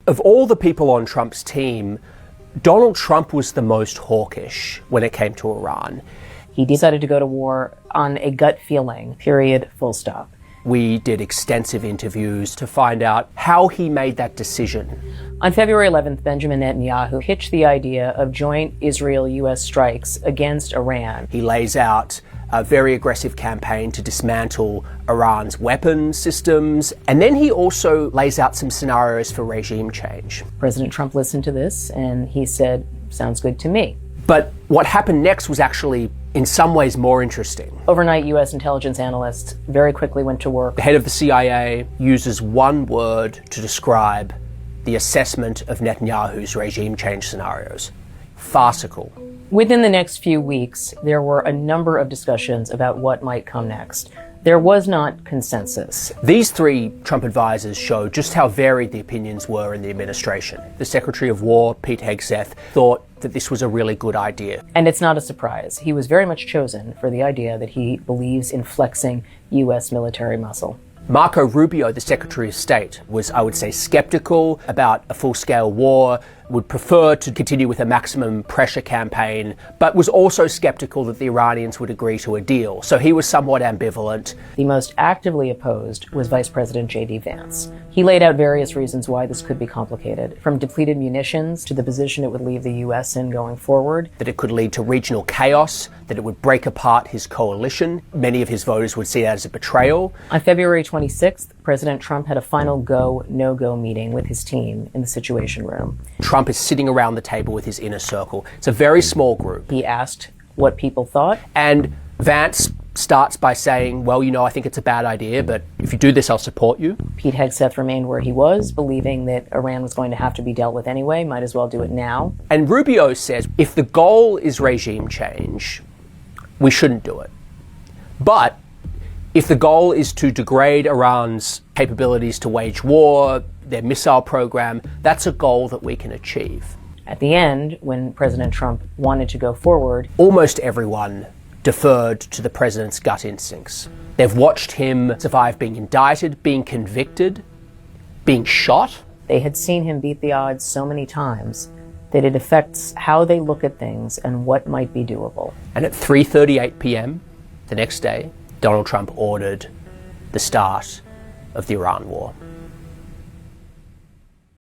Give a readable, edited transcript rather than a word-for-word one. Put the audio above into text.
Of all the people on Trump's team, Donald Trump was the most hawkish when it came to Iran. He decided to go to war on a gut feeling, period, full stop. We did extensive interviews to find out how he made that decision. On February 11th, Benjamin Netanyahu pitched the idea of joint Israel-U.S. strikes against Iran. He lays out a very aggressive campaign to dismantle Iran's weapons systems, and then he also lays out some scenarios for regime change. President Trump listened to this and he said, "Sounds good to me." But what happened next was actually, in some ways, more interesting. Overnight, U.S. intelligence analysts very quickly went to work. The head of the CIA uses one word to describe the assessment of Netanyahu's regime change scenarios: farcical. Within the next few weeks, there were a number of discussions about what might come next. There was not consensus. These three Trump advisors show just how varied the opinions were in the administration. The Secretary of War, Pete Hegseth, thought that this was a really good idea. And it's not a surprise. He was very much chosen for the idea that he believes in flexing U.S. military muscle. Marco Rubio, the Secretary of State, was, I would say, skeptical about a full-scale war, would prefer to continue with a maximum pressure campaign, but was also skeptical that the Iranians would agree to a deal. So he was somewhat ambivalent. The most actively opposed was Vice President J.D. Vance. He laid out various reasons why this could be complicated, from depleted munitions to the position it would leave the U.S. in going forward. That it could lead to regional chaos, that it would break apart his coalition. Many of his voters would see that as a betrayal. On February 26th, President Trump had a final go, no-go meeting with his team in the Situation Room. Trump is sitting around the table with his inner circle. It's a very small group. He asked what people thought. And Vance starts by saying, well, I think it's a bad idea, but if you do this, I'll support you. Pete Hegseth remained where he was, believing that Iran was going to have to be dealt with anyway, might as well do it now. And Rubio says, if the goal is regime change, we shouldn't do it. But if the goal is to degrade Iran's capabilities to wage war, their missile program, that's a goal that we can achieve. At the end, when President Trump wanted to go forward, almost everyone deferred to the president's gut instincts. They've watched him survive being indicted, being convicted, being shot. They had seen him beat the odds so many times that it affects how they look at things and what might be doable. And at 3:38 p.m. the next day, Donald Trump ordered the start of the Iran war.